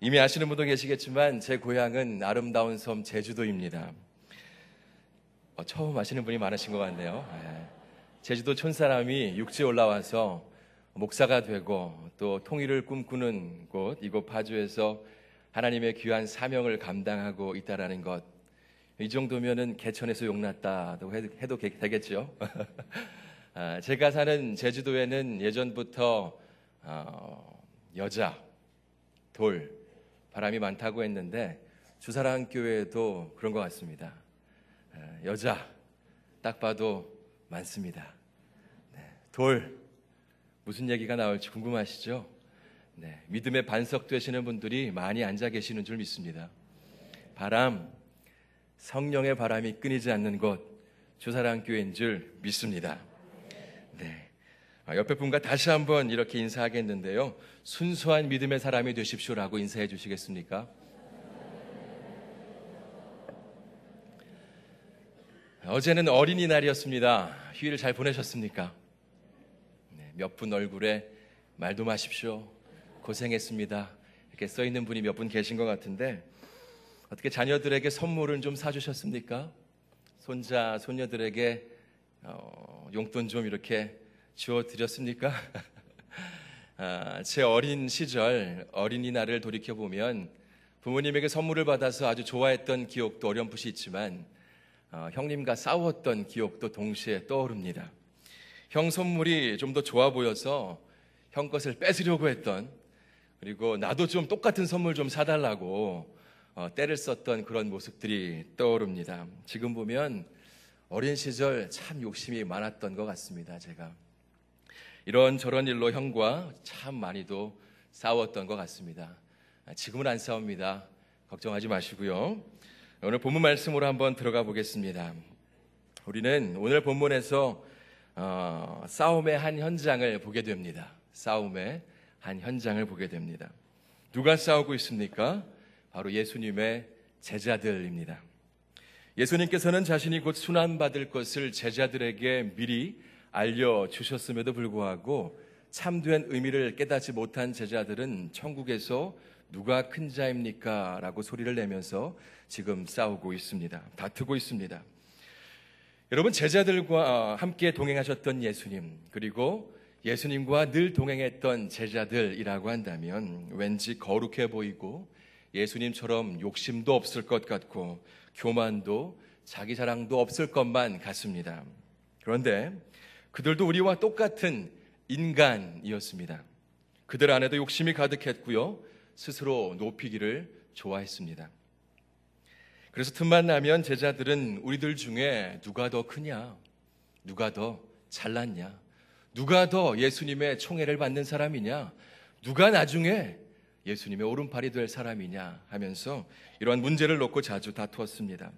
이미 아시는 분도 계시겠지만 제 고향은 아름다운 섬 제주도입니다. 처음 아시는 분이 많으신 것 같네요. 제주도 촌사람이 육지에 올라와서 목사가 되고 또 통일을 꿈꾸는 곳, 이곳 파주에서 하나님의 귀한 사명을 감당하고 있다라는 것, 이 정도면은 개천에서 용났다고 해도 되겠죠. 제가 사는 제주도에는 예전부터 여자, 돌, 바람이 많다고 했는데 주사랑교회에도 그런 것 같습니다. 여자 딱 봐도 많습니다. 돌, 무슨 얘기가 나올지 궁금하시죠? 믿음의 반석 되시는 분들이 많이 앉아 계시는 줄 믿습니다. 바람, 성령의 바람이 끊이지 않는 곳, 주사랑교회인 줄 믿습니다. 옆에 분과 다시 한번 이렇게 인사하겠는데요. 순수한 믿음의 사람이 되십시오라고 인사해 주시겠습니까? 어제는 어린이날이었습니다. 휴일 잘 보내셨습니까? 몇 분 얼굴에 말도 마십시오, 고생했습니다, 이렇게 써있는 분이 몇 분 계신 것 같은데, 어떻게 자녀들에게 선물은 좀 사주셨습니까? 손자, 손녀들에게 용돈 좀 이렇게 주어드렸습니까? 제 어린 시절 어린이날을 돌이켜보면 부모님에게 선물을 받아서 아주 좋아했던 기억도 어렴풋이 있지만 형님과 싸웠던 기억도 동시에 떠오릅니다. 형 선물이 좀 더 좋아 보여서 형 것을 뺏으려고 했던, 그리고 나도 좀 똑같은 선물 좀 사달라고 때를 썼던 그런 모습들이 떠오릅니다. 지금 보면 어린 시절 참 욕심이 많았던 것 같습니다. 제가 이런저런 일로 형과 참 많이도 싸웠던 것 같습니다. 지금은 안 싸웁니다. 걱정하지 마시고요. 오늘 본문 말씀으로 한번 들어가 보겠습니다. 우리는 오늘 본문에서 싸움의 한 현장을 보게 됩니다. 싸움의 한 현장을 보게 됩니다. 누가 싸우고 있습니까? 바로 예수님의 제자들입니다. 예수님께서는 자신이 곧 순환받을 것을 제자들에게 미리 알려주셨음에도 불구하고 참된 의미를 깨닫지 못한 제자들은 천국에서 누가 큰 자입니까? 라고 소리를 내면서 지금 싸우고 있습니다. 다투고 있습니다. 여러분, 제자들과 함께 동행하셨던 예수님, 그리고 예수님과 늘 동행했던 제자들이라고 한다면 왠지 거룩해 보이고 예수님처럼 욕심도 없을 것 같고 교만도 자기 자랑도 없을 것만 같습니다. 그런데 그들도 우리와 똑같은 인간이었습니다. 그들 안에도 욕심이 가득했고요, 스스로 높이기를 좋아했습니다. 그래서 틈만 나면 제자들은 우리들 중에 누가 더 크냐, 누가 더 잘났냐, 누가 더 예수님의 총애를 받는 사람이냐, 누가 나중에 예수님의 오른팔이 될 사람이냐 하면서 이러한 문제를 놓고 자주 다투었습니다.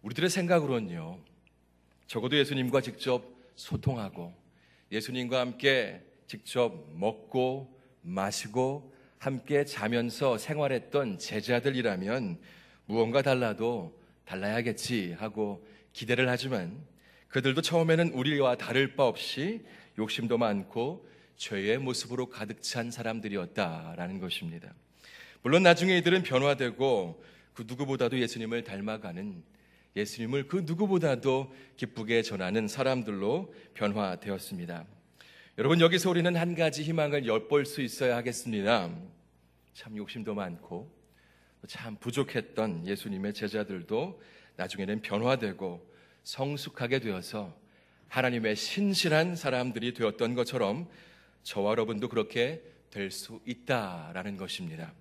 우리들의 생각으로는요, 적어도 예수님과 직접 소통하고 예수님과 함께 직접 먹고 마시고 함께 자면서 생활했던 제자들이라면 무언가 달라도 달라야겠지 하고 기대를 하지만 그들도 처음에는 우리와 다를 바 없이 욕심도 많고 죄의 모습으로 가득 찬 사람들이었다라는 것입니다. 물론 나중에 이들은 변화되고 그 누구보다도 예수님을 닮아가는, 예수님을 그 누구보다도 기쁘게 전하는 사람들로 변화되었습니다. 여러분, 여기서 우리는 한 가지 희망을 엿볼 수 있어야 하겠습니다. 참 욕심도 많고 참 부족했던 예수님의 제자들도 나중에는 변화되고 성숙하게 되어서 하나님의 신실한 사람들이 되었던 것처럼 저와 여러분도 그렇게 될 수 있다라는 것입니다.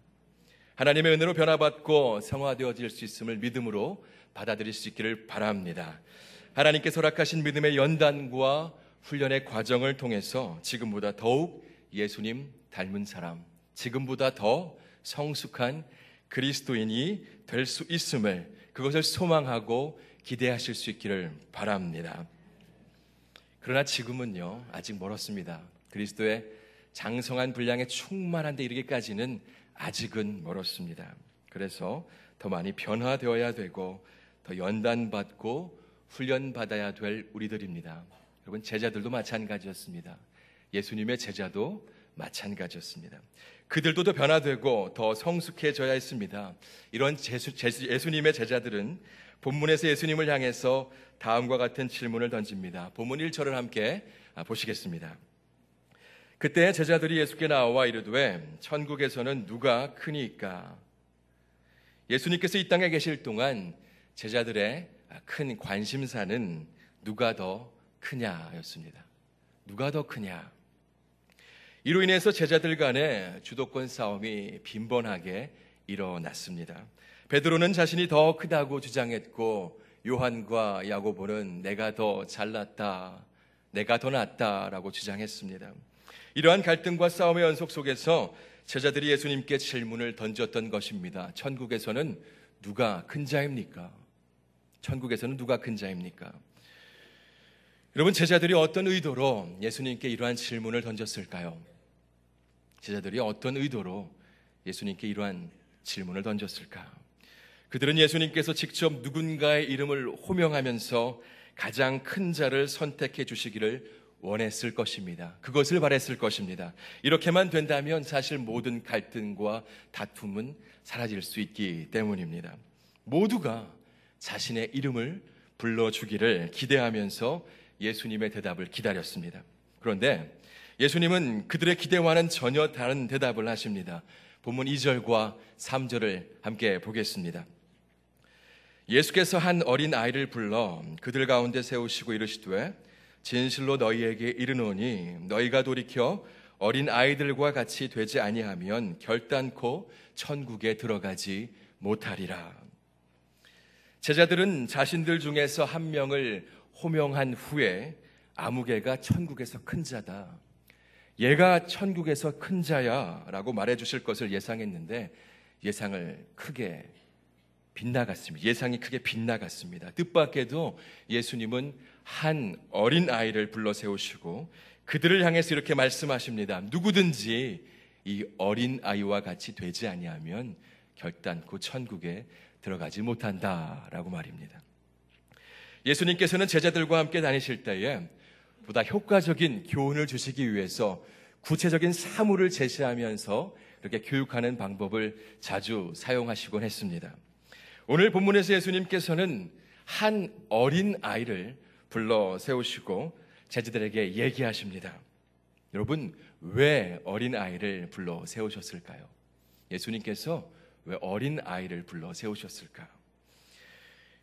하나님의 은혜로 변화받고 성화되어질 수 있음을 믿음으로 받아들일 수 있기를 바랍니다. 하나님께서 허락하신 믿음의 연단과 훈련의 과정을 통해서 지금보다 더욱 예수님 닮은 사람, 지금보다 더 성숙한 그리스도인이 될 수 있음을, 그것을 소망하고 기대하실 수 있기를 바랍니다. 그러나 지금은요, 아직 멀었습니다. 그리스도의 장성한 분량에 충만한 데 이르기까지는 아직은 멀었습니다. 그래서 더 많이 변화되어야 되고 더 연단받고 훈련받아야 될 우리들입니다. 여러분, 제자들도 마찬가지였습니다. 예수님의 제자도 마찬가지였습니다. 그들도 더 변화되고 더 성숙해져야 했습니다. 이런 예수님의 제자들은 본문에서 예수님을 향해서 다음과 같은 질문을 던집니다. 본문 1절을 함께 보시겠습니다. 그때 제자들이 예수께 나와 이르되 천국에서는 누가 크니까? 예수님께서 이 땅에 계실 동안 제자들의 큰 관심사는 누가 더 크냐였습니다. 누가 더 크냐? 이로 인해서 제자들 간의 주도권 싸움이 빈번하게 일어났습니다. 베드로는 자신이 더 크다고 주장했고 요한과 야고보는 내가 더 잘났다, 내가 더 낫다라고 주장했습니다. 이러한 갈등과 싸움의 연속 속에서 제자들이 예수님께 질문을 던졌던 것입니다. 천국에서는 누가 큰 자입니까? 천국에서는 누가 큰 자입니까? 여러분, 제자들이 어떤 의도로 예수님께 이러한 질문을 던졌을까요? 제자들이 어떤 의도로 예수님께 이러한 질문을 던졌을까? 그들은 예수님께서 직접 누군가의 이름을 호명하면서 가장 큰 자를 선택해 주시기를 원했을 것입니다. 그것을 바랬을 것입니다. 이렇게만 된다면 사실 모든 갈등과 다툼은 사라질 수 있기 때문입니다. 모두가 자신의 이름을 불러주기를 기대하면서 예수님의 대답을 기다렸습니다. 그런데 예수님은 그들의 기대와는 전혀 다른 대답을 하십니다. 본문 2절과 3절을 함께 보겠습니다. 예수께서 한 어린 아이를 불러 그들 가운데 세우시고 이르시되 진실로 너희에게 이르노니 너희가 돌이켜 어린 아이들과 같이 되지 아니하면 결단코 천국에 들어가지 못하리라. 제자들은 자신들 중에서 한 명을 호명한 후에 아무개가 천국에서 큰 자다, 얘가 천국에서 큰 자야 라고 말해 주실 것을 예상했는데 예상이 크게 빗나갔습니다. 뜻밖에도 예수님은 한 어린 아이를 불러 세우시고 그들을 향해서 이렇게 말씀하십니다. 누구든지 이 어린 아이와 같이 되지 아니하면 결단코 천국에 들어가지 못한다라고 말입니다. 예수님께서는 제자들과 함께 다니실 때에 보다 효과적인 교훈을 주시기 위해서 구체적인 사물을 제시하면서 이렇게 교육하는 방법을 자주 사용하시곤 했습니다. 오늘 본문에서 예수님께서는 한 어린 아이를 불러 세우시고 제자들에게 얘기하십니다. 여러분, 왜 어린 아이를 불러 세우셨을까요? 예수님께서 왜 어린 아이를 불러 세우셨을까요?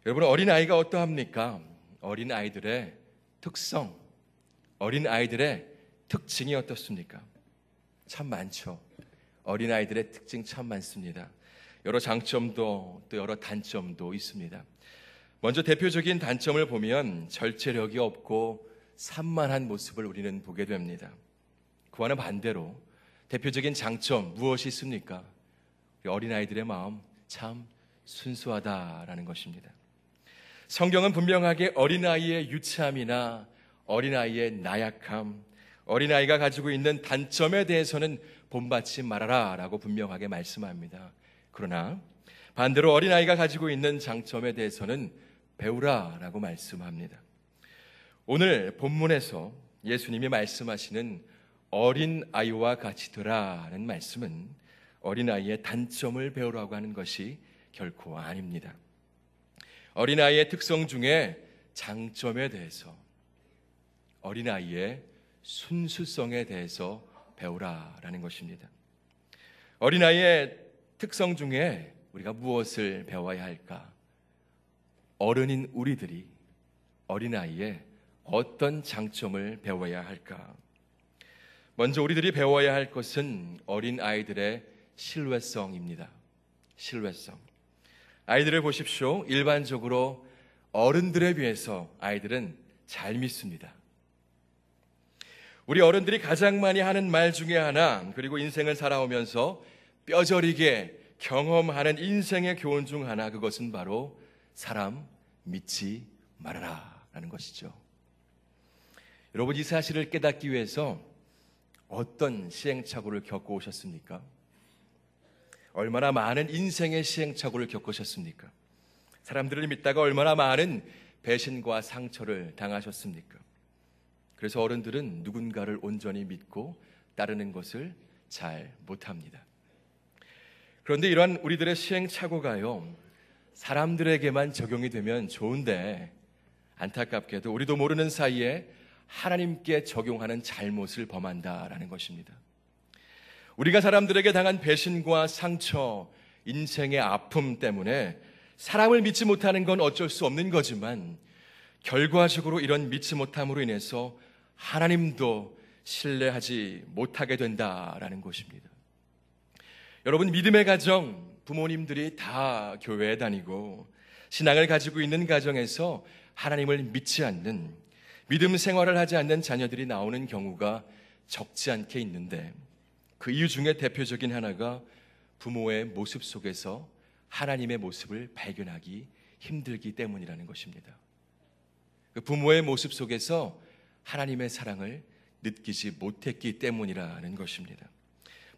여러분, 어린 아이가 어떠합니까? 어린 아이들의 특성, 어린 아이들의 특징이 어떻습니까? 참 많죠. 어린 아이들의 특징 참 많습니다. 여러 장점도 또 여러 단점도 있습니다. 먼저 대표적인 단점을 보면 절제력이 없고 산만한 모습을 우리는 보게 됩니다. 그와는 반대로 대표적인 장점 무엇이 있습니까? 우리 어린아이들의 마음 참 순수하다라는 것입니다. 성경은 분명하게 어린아이의 유치함이나 어린아이의 나약함, 어린아이가 가지고 있는 단점에 대해서는 본받지 말아라 라고 분명하게 말씀합니다. 그러나 반대로 어린아이가 가지고 있는 장점에 대해서는 배우라 라고 말씀합니다. 오늘 본문에서 예수님이 말씀하시는 어린아이와 같이 되라는 말씀은 어린아이의 단점을 배우라고 하는 것이 결코 아닙니다. 어린아이의 특성 중에 장점에 대해서, 어린아이의 순수성에 대해서 배우라라는 것입니다. 어린아이의 특성 중에 우리가 무엇을 배워야 할까? 어른인 우리들이 어린아이의 어떤 장점을 배워야 할까? 먼저 우리들이 배워야 할 것은 어린아이들의 신뢰성입니다. 신뢰성. 아이들을 보십시오. 일반적으로 어른들에 비해서 아이들은 잘 믿습니다. 우리 어른들이 가장 많이 하는 말 중에 하나, 그리고 인생을 살아오면서 뼈저리게 경험하는 인생의 교훈 중 하나, 그것은 바로 사람 믿지 말아라 라는 것이죠. 여러분, 이 사실을 깨닫기 위해서 어떤 시행착오를 겪고 오셨습니까? 얼마나 많은 인생의 시행착오를 겪으셨습니까? 사람들을 믿다가 얼마나 많은 배신과 상처를 당하셨습니까? 그래서 어른들은 누군가를 온전히 믿고 따르는 것을 잘 못합니다. 그런데 이러한 우리들의 시행착오가요, 사람들에게만 적용이 되면 좋은데 안타깝게도 우리도 모르는 사이에 하나님께 적용하는 잘못을 범한다라는 것입니다. 우리가 사람들에게 당한 배신과 상처, 인생의 아픔 때문에 사람을 믿지 못하는 건 어쩔 수 없는 거지만 결과적으로 이런 믿지 못함으로 인해서 하나님도 신뢰하지 못하게 된다라는 것입니다. 여러분, 믿음의 가정, 부모님들이 다 교회에 다니고 신앙을 가지고 있는 가정에서 하나님을 믿지 않는, 믿음 생활을 하지 않는 자녀들이 나오는 경우가 적지 않게 있는데 그 이유 중에 대표적인 하나가 부모의 모습 속에서 하나님의 모습을 발견하기 힘들기 때문이라는 것입니다. 그 부모의 모습 속에서 하나님의 사랑을 느끼지 못했기 때문이라는 것입니다.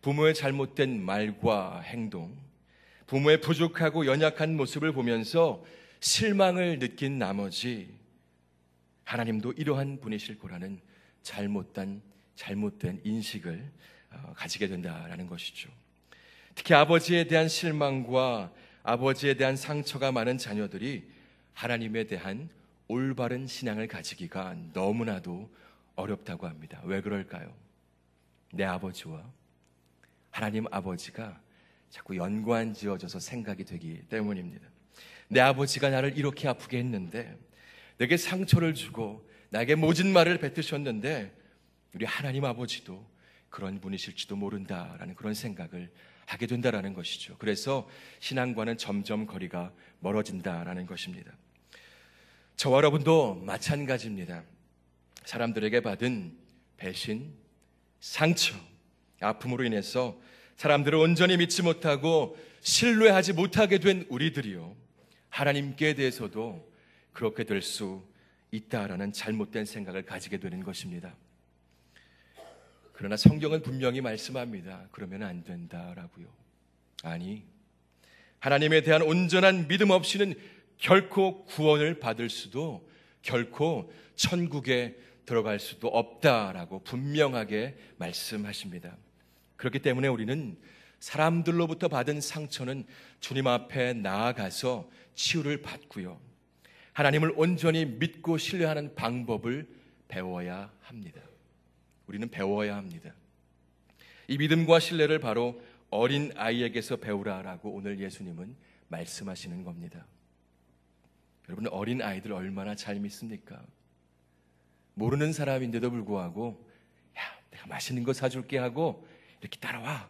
부모의 잘못된 말과 행동, 부모의 부족하고 연약한 모습을 보면서 실망을 느낀 나머지 하나님도 이러한 분이실 거라는 잘못된 인식을 가지게 된다라는 것이죠. 특히 아버지에 대한 실망과 아버지에 대한 상처가 많은 자녀들이 하나님에 대한 올바른 신앙을 가지기가 너무나도 어렵다고 합니다. 왜 그럴까요? 내 아버지와 하나님 아버지가 자꾸 연관 지어져서 생각이 되기 때문입니다. 내 아버지가 나를 이렇게 아프게 했는데, 내게 상처를 주고 나에게 모진 말을 뱉으셨는데 우리 하나님 아버지도 그런 분이실지도 모른다라는 그런 생각을 하게 된다라는 것이죠. 그래서 신앙과는 점점 거리가 멀어진다라는 것입니다. 저와 여러분도 마찬가지입니다. 사람들에게 받은 배신, 상처, 아픔으로 인해서 사람들을 온전히 믿지 못하고 신뢰하지 못하게 된 우리들이요, 하나님께 대해서도 그렇게 될 수 있다라는 잘못된 생각을 가지게 되는 것입니다. 그러나 성경은 분명히 말씀합니다. 그러면 안 된다라고요. 아니, 하나님에 대한 온전한 믿음 없이는 결코 구원을 받을 수도, 결코 천국에 들어갈 수도 없다라고 분명하게 말씀하십니다. 그렇기 때문에 우리는 사람들로부터 받은 상처는 주님 앞에 나아가서 치유를 받고요, 하나님을 온전히 믿고 신뢰하는 방법을 배워야 합니다. 우리는 배워야 합니다. 이 믿음과 신뢰를 바로 어린 아이에게서 배우라라고 오늘 예수님은 말씀하시는 겁니다. 여러분, 어린 아이들 얼마나 잘 믿습니까? 모르는 사람인데도 불구하고 야, 내가 맛있는 거 사줄게 하고 이렇게 따라와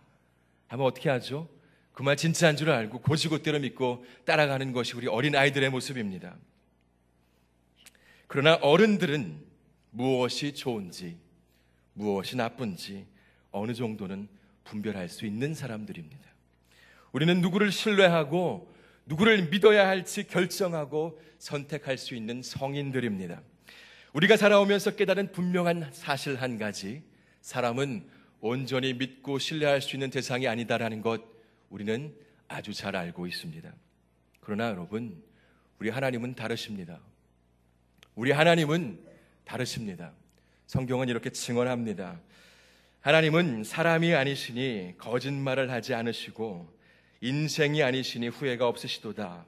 하면 어떻게 하죠? 그 말 진짜인 줄 알고 곧이곧대로 믿고 따라가는 것이 우리 어린 아이들의 모습입니다. 그러나 어른들은 무엇이 좋은지 무엇이 나쁜지 어느 정도는 분별할 수 있는 사람들입니다. 우리는 누구를 신뢰하고 누구를 믿어야 할지 결정하고 선택할 수 있는 성인들입니다. 우리가 살아오면서 깨달은 분명한 사실 한 가지, 사람은 온전히 믿고 신뢰할 수 있는 대상이 아니다라는 것 우리는 아주 잘 알고 있습니다. 그러나 여러분, 우리 하나님은 다르십니다. 우리 하나님은 다르십니다. 성경은 이렇게 증언합니다. 하나님은 사람이 아니시니 거짓말을 하지 않으시고 인생이 아니시니 후회가 없으시도다.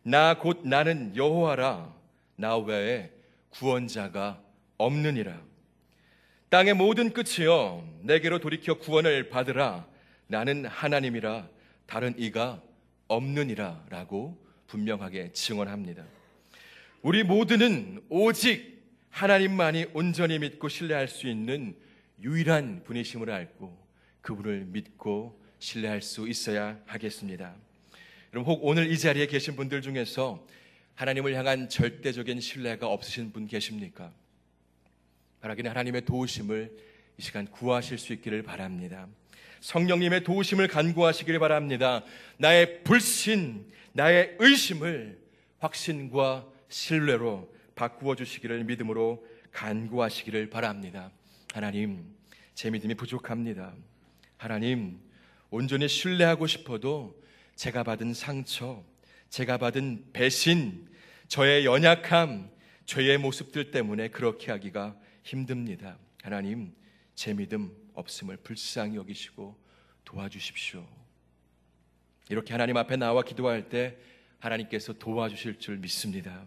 나 곧 나는 여호와라. 나 외에 구원자가 없느니라. 땅의 모든 끝이여 내게로 돌이켜 구원을 받으라. 나는 하나님이라 다른 이가 없느니라 라고 분명하게 증언합니다. 우리 모두는 오직 하나님만이 온전히 믿고 신뢰할 수 있는 유일한 분이심을 알고 그분을 믿고 신뢰할 수 있어야 하겠습니다. 여러분, 혹 오늘 이 자리에 계신 분들 중에서 하나님을 향한 절대적인 신뢰가 없으신 분 계십니까? 바라기는 하나님의 도우심을 이 시간 구하실 수 있기를 바랍니다. 성령님의 도우심을 간구하시기를 바랍니다. 나의 불신, 나의 의심을 확신과 신뢰로 바꾸어 주시기를 믿음으로 간구하시기를 바랍니다. 하나님, 제 믿음이 부족합니다. 하나님, 온전히 신뢰하고 싶어도 제가 받은 상처, 제가 받은 배신, 저의 연약함, 죄의 모습들 때문에 그렇게 하기가 힘듭니다. 하나님, 제 믿음 없음을 불쌍히 여기시고 도와주십시오. 이렇게 하나님 앞에 나와 기도할 때 하나님께서 도와주실 줄 믿습니다.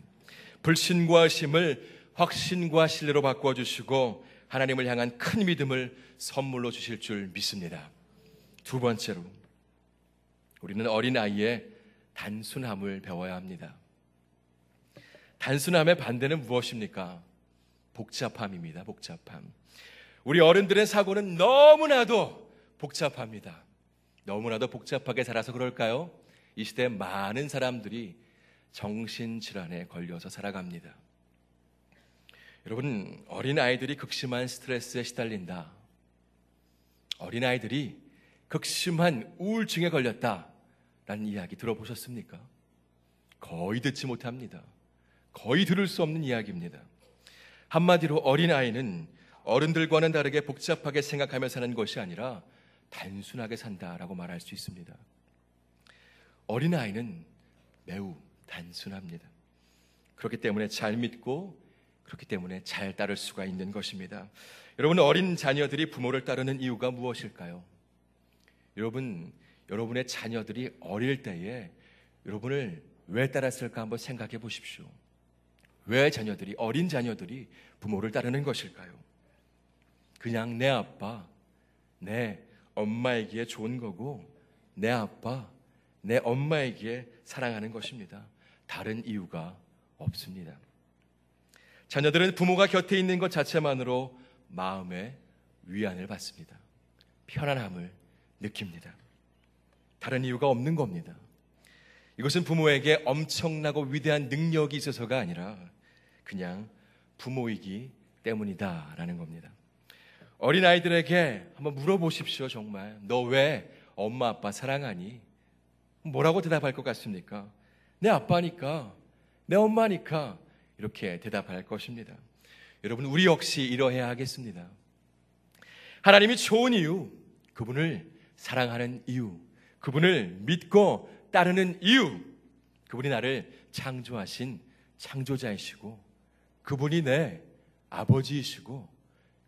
불신과 의심을 확신과 신뢰로 바꿔주시고 하나님을 향한 큰 믿음을 선물로 주실 줄 믿습니다. 두 번째로, 우리는 어린아이의 단순함을 배워야 합니다. 단순함의 반대는 무엇입니까? 복잡함입니다. 복잡함. 우리 어른들의 사고는 너무나도 복잡합니다. 너무나도 복잡하게 살아서 그럴까요? 이 시대에 많은 사람들이 정신질환에 걸려서 살아갑니다. 여러분, 어린아이들이 극심한 스트레스에 시달린다, 어린아이들이 극심한 우울증에 걸렸다라는 이야기 들어보셨습니까? 거의 듣지 못합니다. 거의 들을 수 없는 이야기입니다. 한마디로 어린아이는 어른들과는 다르게 복잡하게 생각하며 사는 것이 아니라 단순하게 산다라고 말할 수 있습니다. 어린아이는 매우 단순합니다. 그렇기 때문에 잘 믿고 그렇기 때문에 잘 따를 수가 있는 것입니다. 여러분, 어린 자녀들이 부모를 따르는 이유가 무엇일까요? 여러분의 자녀들이 어릴 때에 여러분을 왜 따랐을까 한번 생각해 보십시오. 왜 어린 자녀들이 부모를 따르는 것일까요? 그냥 내 아빠, 내 엄마이기에 좋은 거고 내 아빠, 내 엄마이기에 사랑하는 것입니다. 다른 이유가 없습니다. 자녀들은 부모가 곁에 있는 것 자체만으로 마음의 위안을 받습니다. 편안함을 느낍니다. 다른 이유가 없는 겁니다. 이것은 부모에게 엄청나고 위대한 능력이 있어서가 아니라 그냥 부모이기 때문이다라는 겁니다. 어린아이들에게 한번 물어보십시오. 정말 너 왜 엄마 아빠 사랑하니? 뭐라고 대답할 것 같습니까? 내 아빠니까, 내 엄마니까, 이렇게 대답할 것입니다. 여러분, 우리 역시 이러해야 하겠습니다. 하나님이 좋은 이유, 그분을 사랑하는 이유, 그분을 믿고 따르는 이유, 그분이 나를 창조하신 창조자이시고 그분이 내 아버지이시고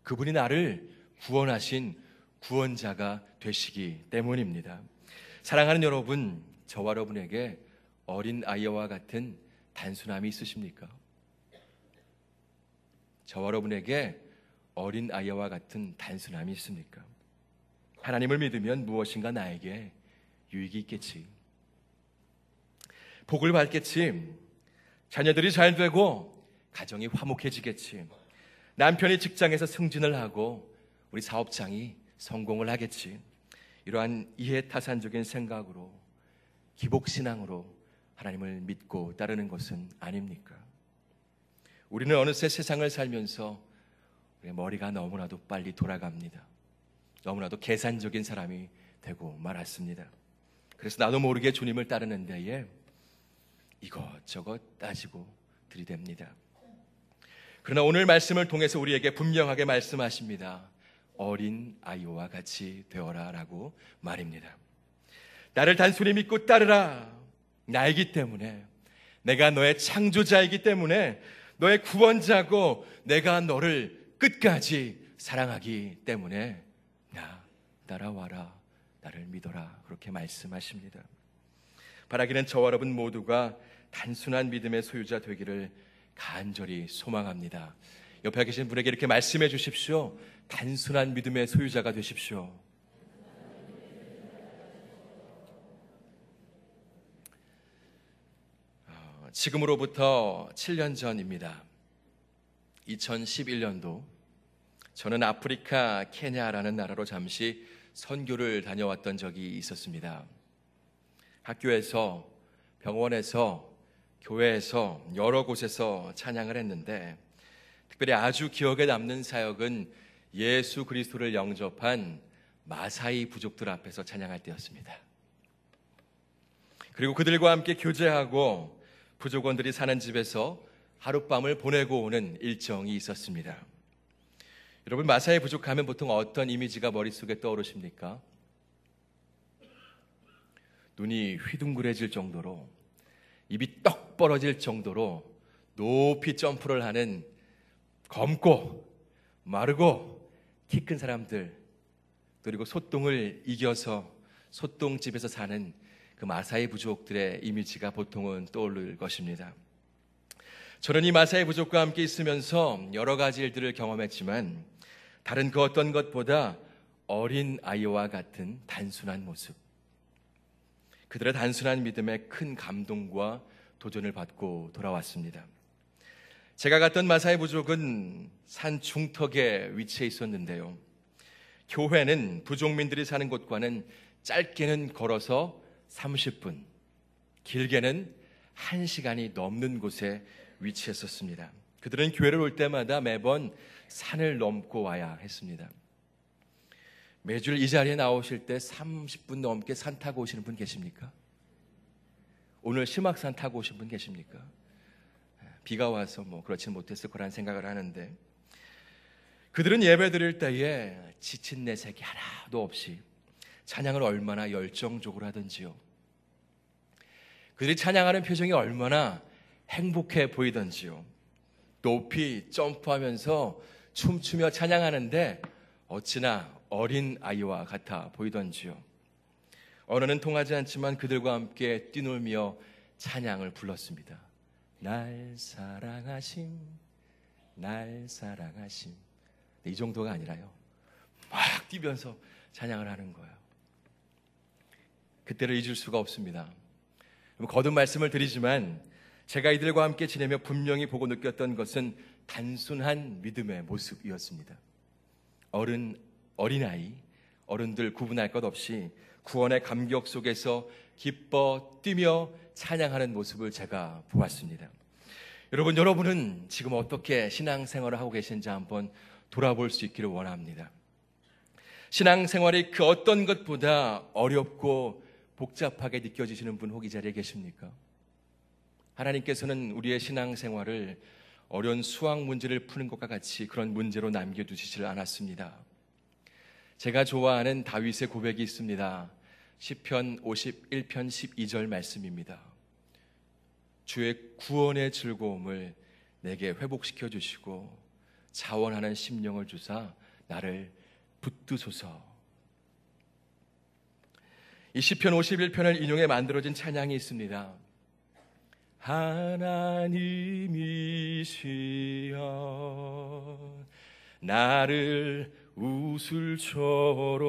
그분이 나를 구원하신 구원자가 되시기 때문입니다. 사랑하는 여러분, 저와 여러분에게 어린 아이와 같은 단순함이 있으십니까? 저와 여러분에게 어린 아이와 같은 단순함이 있습니까? 하나님을 믿으면 무엇인가 나에게 유익이 있겠지, 복을 받겠지, 자녀들이 잘 되고 가정이 화목해지겠지, 남편이 직장에서 승진을 하고 우리 사업장이 성공을 하겠지. 이러한 이해타산적인 생각으로, 기복신앙으로 하나님을 믿고 따르는 것은 아닙니까? 우리는 어느새 세상을 살면서 우리의 머리가 너무나도 빨리 돌아갑니다. 너무나도 계산적인 사람이 되고 말았습니다. 그래서 나도 모르게 주님을 따르는 데에 이것저것 따지고 들이댑니다. 그러나 오늘 말씀을 통해서 우리에게 분명하게 말씀하십니다. 어린 아이와 같이 되어라 라고 말입니다. 나를 단순히 믿고 따르라. 나이기 때문에, 내가 너의 창조자이기 때문에, 너의 구원자고 내가 너를 끝까지 사랑하기 때문에 나 따라와라, 나를 믿어라, 그렇게 말씀하십니다. 바라기는 저와 여러분 모두가 단순한 믿음의 소유자 되기를 간절히 소망합니다. 옆에 계신 분에게 이렇게 말씀해 주십시오. 단순한 믿음의 소유자가 되십시오. 지금으로부터 7년 전입니다. 2011년도 저는 아프리카 케냐라는 나라로 잠시 선교를 다녀왔던 적이 있었습니다. 학교에서, 병원에서, 교회에서 여러 곳에서 찬양을 했는데 특별히 아주 기억에 남는 사역은 예수 그리스도를 영접한 마사이 부족들 앞에서 찬양할 때였습니다. 그리고 그들과 함께 교제하고 부족원들이 사는 집에서 하룻밤을 보내고 오는 일정이 있었습니다. 여러분, 마사이 부족하면 보통 어떤 이미지가 머릿속에 떠오르십니까? 눈이 휘둥그레질 정도로, 입이 떡 벌어질 정도로 높이 점프를 하는 검고 마르고 키 큰 사람들, 그리고 소똥을 이겨서 소똥집에서 사는 그 마사이 부족들의 이미지가 보통은 떠오를 것입니다. 저는 이 마사이 부족과 함께 있으면서 여러 가지 일들을 경험했지만 다른 그 어떤 것보다 어린 아이와 같은 단순한 모습, 그들의 단순한 믿음에 큰 감동과 도전을 받고 돌아왔습니다. 제가 갔던 마사이 부족은 산 중턱에 위치해 있었는데요. 교회는 부족민들이 사는 곳과는 짧게는 걸어서 30분, 길게는 1시간이 넘는 곳에 위치했었습니다. 그들은 교회를 올 때마다 매번 산을 넘고 와야 했습니다. 매주 이 자리에 나오실 때 30분 넘게 산 타고 오시는 분 계십니까? 오늘 심악산 타고 오신 분 계십니까? 비가 와서 그렇지는 못했을 거라는 생각을 하는데, 그들은 예배 드릴 때에 지친 내색이 하나도 없이 찬양을 얼마나 열정적으로 하던지요. 그들이 찬양하는 표정이 얼마나 행복해 보이던지요. 높이 점프하면서 춤추며 찬양하는데 어찌나 어린 아이와 같아 보이던지요. 언어는 통하지 않지만 그들과 함께 뛰놀며 찬양을 불렀습니다. 날 사랑하심, 날 사랑하심. 이 정도가 아니라요, 막 뛰면서 찬양을 하는 거예요. 그때를 잊을 수가 없습니다. 거듭 말씀을 드리지만 제가 이들과 함께 지내며 분명히 보고 느꼈던 것은 단순한 믿음의 모습이었습니다. 어린아이, 어른들 구분할 것 없이 구원의 감격 속에서 기뻐 뛰며 찬양하는 모습을 제가 보았습니다. 여러분은 지금 어떻게 신앙생활을 하고 계신지 한번 돌아볼 수 있기를 원합니다. 신앙생활이 그 어떤 것보다 어렵고 복잡하게 느껴지시는 분 혹 이 자리에 계십니까? 하나님께서는 우리의 신앙생활을 어려운 수학 문제를 푸는 것과 같이 그런 문제로 남겨두시질 않았습니다. 제가 좋아하는 다윗의 고백이 있습니다. 시편 51편 12절 말씀입니다. 주의 구원의 즐거움을 내게 회복시켜 주시고 자원하는 심령을 주사 나를 붙드소서. 이 시편 51편을 인용해 만들어진 찬양이 있습니다. 하나님이시여 나를 우슬초로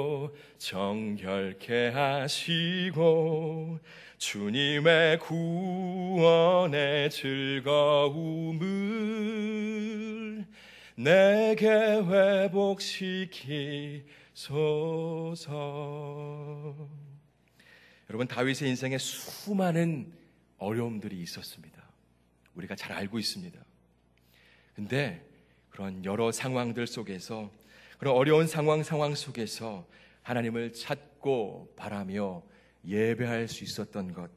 정결케 하시고 주님의 구원의 즐거움을 내게 회복시키소서. 여러분, 다윗의 인생에 수많은 어려움들이 있었습니다. 우리가 잘 알고 있습니다. 근데 그런 여러 상황들 속에서, 그런 어려운 상황 속에서 하나님을 찾고 바라며 예배할 수 있었던 것,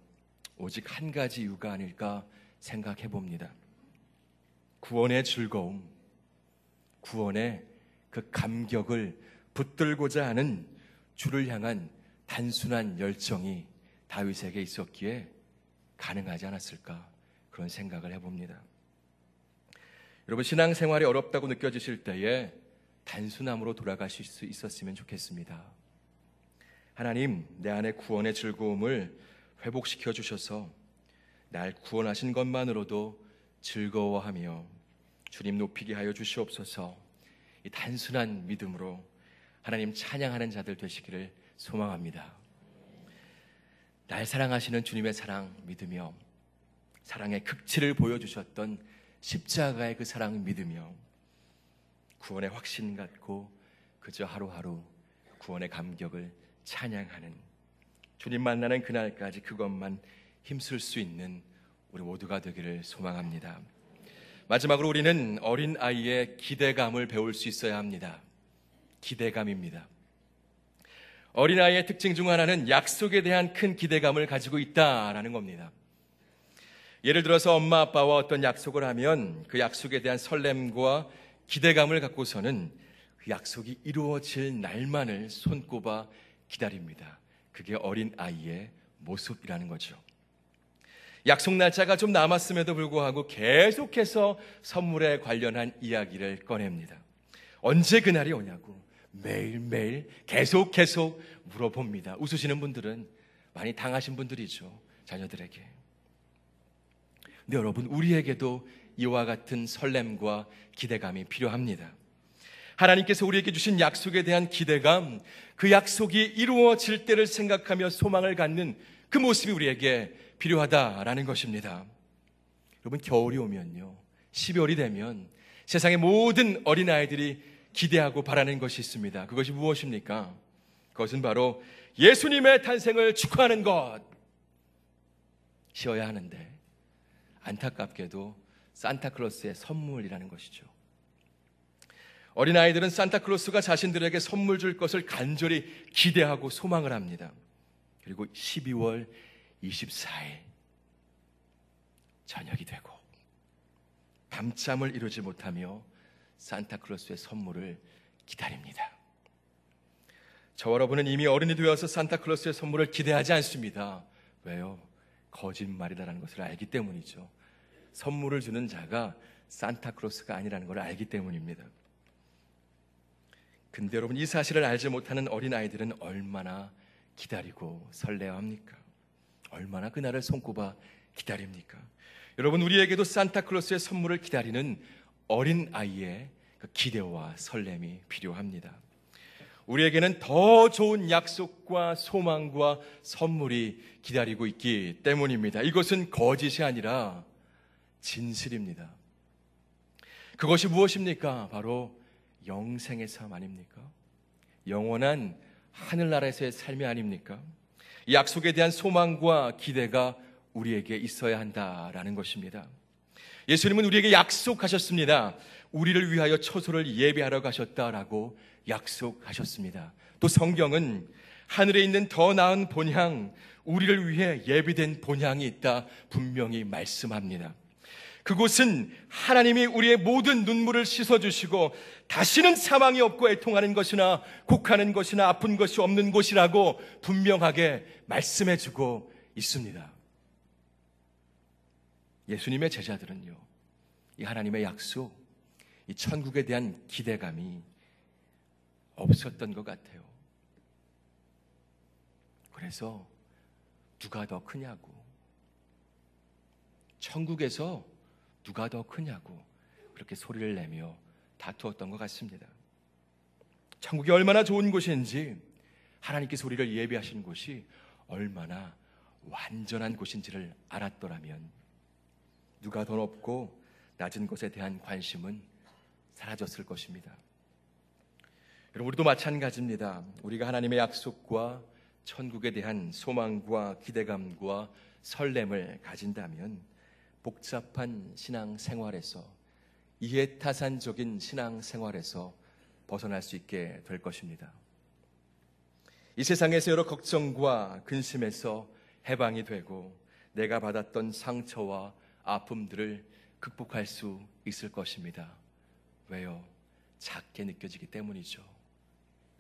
오직 한 가지 이유가 아닐까 생각해 봅니다. 구원의 즐거움, 구원의 그 감격을 붙들고자 하는 주를 향한 단순한 열정이 다윗에게 있었기에 가능하지 않았을까, 그런 생각을 해봅니다. 여러분, 신앙생활이 어렵다고 느껴지실 때에 단순함으로 돌아가실 수 있었으면 좋겠습니다. 하나님, 내 안에 구원의 즐거움을 회복시켜 주셔서 날 구원하신 것만으로도 즐거워하며 주님 높이게 하여 주시옵소서. 이 단순한 믿음으로 하나님 찬양하는 자들 되시기를 소망합니다. 날 사랑하시는 주님의 사랑 믿으며 사랑의 극치를 보여주셨던 십자가의 그 사랑 믿으며 구원의 확신 갖고 그저 하루하루 구원의 감격을 찬양하는, 주님 만나는 그날까지 그것만 힘쓸 수 있는 우리 모두가 되기를 소망합니다. 마지막으로 우리는 어린아이의 기대감을 배울 수 있어야 합니다. 기대감입니다. 어린아이의 특징 중 하나는 약속에 대한 큰 기대감을 가지고 있다라는 겁니다. 예를 들어서 엄마 아빠와 어떤 약속을 하면 그 약속에 대한 설렘과 기대감을 갖고서는 그 약속이 이루어질 날만을 손꼽아 기다립니다. 그게 어린아이의 모습이라는 거죠. 약속 날짜가 좀 남았음에도 불구하고 계속해서 선물에 관련한 이야기를 꺼냅니다. 언제 그날이 오냐고, 매일매일 계속 물어봅니다. 웃으시는 분들은 많이 당하신 분들이죠. 자녀들에게. 근데 여러분, 우리에게도 이와 같은 설렘과 기대감이 필요합니다. 하나님께서 우리에게 주신 약속에 대한 기대감, 그 약속이 이루어질 때를 생각하며 소망을 갖는 그 모습이 우리에게 필요하다라는 것입니다. 여러분, 겨울이 오면요, 12월이 되면 세상의 모든 어린아이들이 기대하고 바라는 것이 있습니다. 그것이 무엇입니까? 그것은 바로 예수님의 탄생을 축하하는 것이어야 하는데, 안타깝게도 산타클로스의 선물이라는 것이죠. 어린아이들은 산타클로스가 자신들에게 선물 줄 것을 간절히 기대하고 소망을 합니다. 그리고 12월 24일 저녁이 되고 밤잠을 이루지 못하며 산타클로스의 선물을 기다립니다. 저와 여러분은 이미 어른이 되어서 산타클로스의 선물을 기대하지 않습니다. 왜요? 거짓말이라는 것을 알기 때문이죠. 선물을 주는 자가 산타클로스가 아니라는 걸 알기 때문입니다. 근데 여러분, 이 사실을 알지 못하는 어린아이들은 얼마나 기다리고 설레어합니까? 얼마나 그날을 손꼽아 기다립니까? 여러분, 우리에게도 산타클로스의 선물을 기다리는 어린아이의 그 기대와 설렘이 필요합니다. 우리에게는 더 좋은 약속과 소망과 선물이 기다리고 있기 때문입니다. 이것은 거짓이 아니라 진실입니다. 그것이 무엇입니까? 바로 영생의 삶 아닙니까? 영원한 하늘나라에서의 삶이 아닙니까? 이 약속에 대한 소망과 기대가 우리에게 있어야 한다라는 것입니다. 예수님은 우리에게 약속하셨습니다. 우리를 위하여 처소를 예비하러 가셨다라고 약속하셨습니다. 또 성경은 하늘에 있는 더 나은 본향, 우리를 위해 예비된 본향이 있다 분명히 말씀합니다. 그곳은 하나님이 우리의 모든 눈물을 씻어주시고 다시는 사망이 없고 애통하는 것이나 곡하는 것이나 아픈 것이 없는 곳이라고 분명하게 말씀해주고 있습니다. 예수님의 제자들은요, 이 하나님의 약속, 이 천국에 대한 기대감이 없었던 것 같아요. 그래서 누가 더 크냐고, 천국에서 누가 더 크냐고 그렇게 소리를 내며 다투었던 것 같습니다. 천국이 얼마나 좋은 곳인지, 하나님께서 우리를 예비하신 곳이 얼마나 완전한 곳인지를 알았더라면 누가 더 높고 낮은 것에 대한 관심은 사라졌을 것입니다. 여러분, 우리도 마찬가지입니다. 우리가 하나님의 약속과 천국에 대한 소망과 기대감과 설렘을 가진다면 복잡한 신앙생활에서, 이해타산적인 신앙생활에서 벗어날 수 있게 될 것입니다. 이 세상에서 여러 걱정과 근심에서 해방이 되고 내가 받았던 상처와 아픔들을 극복할 수 있을 것입니다. 왜요? 작게 느껴지기 때문이죠.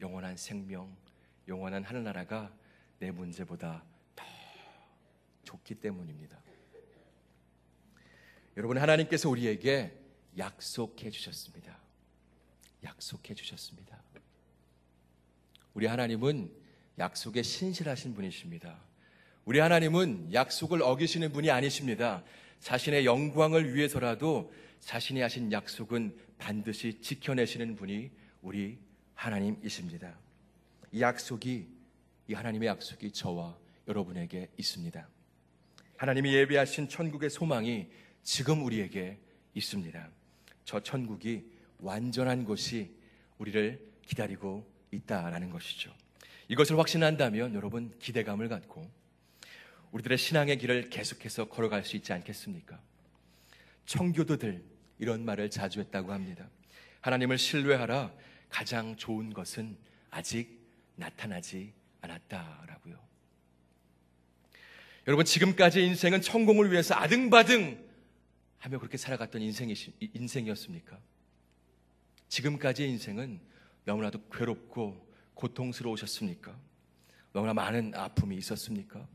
영원한 생명, 영원한 하늘나라가 내 문제보다 더 좋기 때문입니다. 여러분, 하나님께서 우리에게 약속해 주셨습니다. 약속해 주셨습니다. 우리 하나님은 약속에 신실하신 분이십니다. 우리 하나님은 약속을 어기시는 분이 아니십니다. 자신의 영광을 위해서라도 자신이 하신 약속은 반드시 지켜내시는 분이 우리 하나님이십니다. 이 하나님의 약속이 저와 여러분에게 있습니다. 하나님이 예비하신 천국의 소망이 지금 우리에게 있습니다. 저 천국이 완전한 곳이 우리를 기다리고 있다라는 것이죠. 이것을 확신한다면 여러분, 기대감을 갖고 우리들의 신앙의 길을 계속해서 걸어갈 수 있지 않겠습니까? 청교도들 이런 말을 자주 했다고 합니다. 하나님을 신뢰하라, 가장 좋은 것은 아직 나타나지 않았다라고요. 여러분, 지금까지 인생은 성공을 위해서 아등바등 하며 그렇게 살아갔던 인생이었습니까? 지금까지의 인생은 너무나도 괴롭고 고통스러우셨습니까? 너무나 많은 아픔이 있었습니까?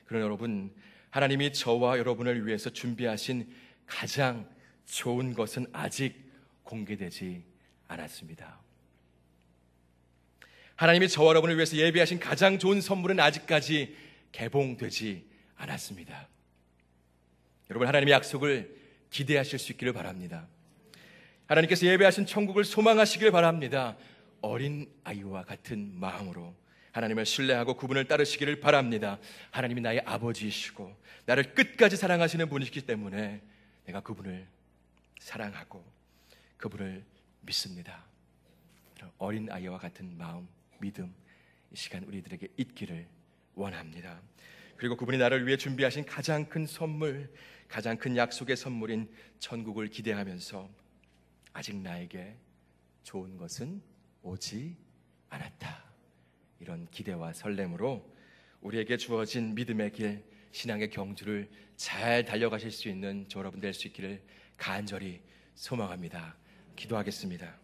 그러나 여러분, 하나님이 저와 여러분을 위해서 준비하신 가장 좋은 것은 아직 공개되지 않았습니다. 하나님이 저와 여러분을 위해서 예비하신 가장 좋은 선물은 아직까지 개봉되지 않았습니다. 여러분, 하나님의 약속을 기대하실 수 있기를 바랍니다. 하나님께서 예배하신 천국을 소망하시길 바랍니다. 어린 아이와 같은 마음으로 하나님을 신뢰하고 그분을 따르시기를 바랍니다. 하나님이 나의 아버지이시고 나를 끝까지 사랑하시는 분이시기 때문에 내가 그분을 사랑하고 그분을 믿습니다. 어린 아이와 같은 마음, 믿음, 이 시간 우리들에게 있기를 원합니다. 그리고 그분이 나를 위해 준비하신 가장 큰 선물, 가장 큰 약속의 선물인 천국을 기대하면서 아직 나에게 좋은 것은 오지 않았다, 이런 기대와 설렘으로 우리에게 주어진 믿음의 길, 신앙의 경주를 잘 달려가실 수 있는 저 여러분 될 수 있기를 간절히 소망합니다. 기도하겠습니다.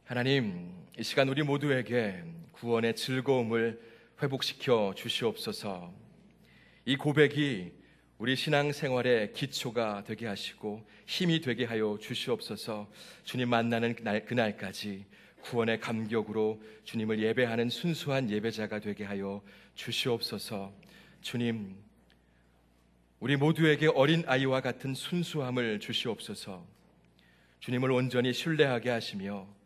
하나님, 이 시간 우리 모두에게 구원의 즐거움을 회복시켜 주시옵소서. 이 고백이 우리 신앙생활의 기초가 되게 하시고 힘이 되게 하여 주시옵소서. 주님 만나는 그날까지 구원의 감격으로 주님을 예배하는 순수한 예배자가 되게 하여 주시옵소서. 주님, 우리 모두에게 어린 아이와 같은 순수함을 주시옵소서. 주님을 온전히 신뢰하게 하시며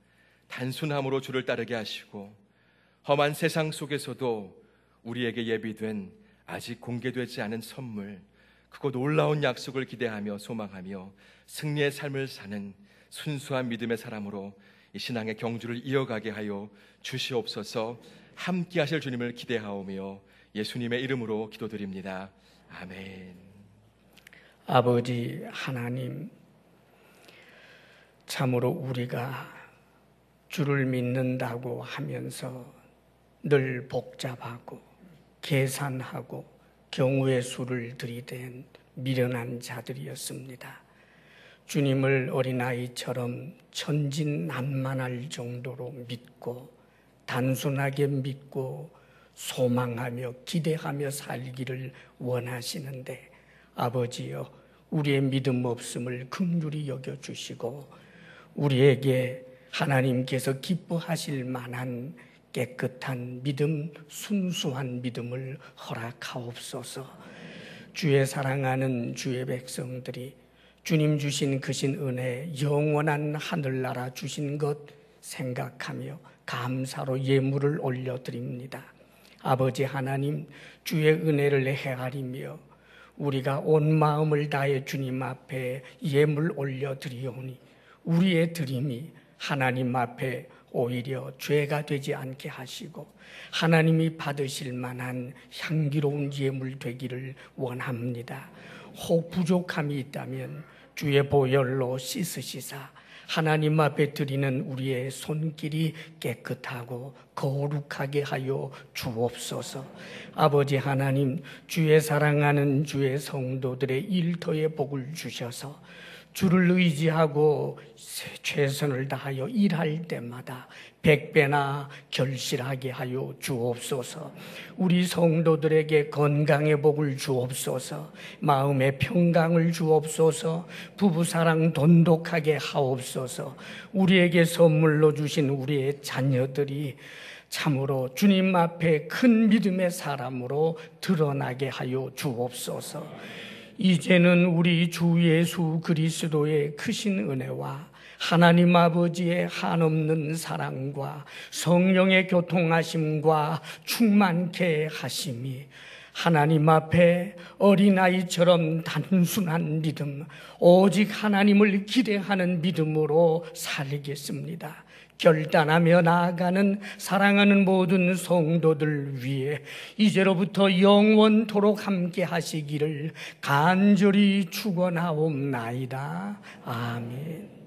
단순함으로 주를 따르게 하시고 험한 세상 속에서도 우리에게 예비된 아직 공개되지 않은 선물, 그곳 놀라운 약속을 기대하며 소망하며 승리의 삶을 사는 순수한 믿음의 사람으로 이 신앙의 경주를 이어가게 하여 주시옵소서. 함께 하실 주님을 기대하오며 예수님의 이름으로 기도드립니다. 아멘. 아버지 하나님, 참으로 우리가 주를 믿는다고 하면서 늘 복잡하고 계산하고 경우의 수를 들이댄 미련한 자들이었습니다. 주님을 어린아이처럼 천진난만할 정도로 믿고 단순하게 믿고 소망하며 기대하며 살기를 원하시는데, 아버지여, 우리의 믿음 없음을 긍휼히 여겨주시고 우리에게 하나님께서 기뻐하실 만한 깨끗한 믿음, 순수한 믿음을 허락하옵소서. 주의 사랑하는 주의 백성들이 주님 주신 크신 은혜, 영원한 하늘나라 주신 것 생각하며 감사로 예물을 올려드립니다. 아버지 하나님, 주의 은혜를 헤아리며 우리가 온 마음을 다해 주님 앞에 예물 올려드리오니 우리의 드림이 하나님 앞에 오히려 죄가 되지 않게 하시고 하나님이 받으실 만한 향기로운 예물 되기를 원합니다. 혹 부족함이 있다면 주의 보혈로 씻으시사 하나님 앞에 드리는 우리의 손길이 깨끗하고 거룩하게 하여 주옵소서. 아버지 하나님, 주의 사랑하는 주의 성도들의 일터에 복을 주셔서 주를 의지하고 최선을 다하여 일할 때마다 100배나 결실하게 하여 주옵소서. 우리 성도들에게 건강의 복을 주옵소서. 마음의 평강을 주옵소서. 부부사랑 돈독하게 하옵소서. 우리에게 선물로 주신 우리의 자녀들이 참으로 주님 앞에 큰 믿음의 사람으로 드러나게 하여 주옵소서. 이제는 우리 주 예수 그리스도의 크신 은혜와 하나님 아버지의 한없는 사랑과 성령의 교통하심과 충만케 하심이 하나님 앞에 어린아이처럼 단순한 믿음, 오직 하나님을 기대하는 믿음으로 살겠습니다. 결단하며 나아가는 사랑하는 모든 성도들 위해 이제로부터 영원토록 함께 하시기를 간절히 축원하옵나이다. 아멘.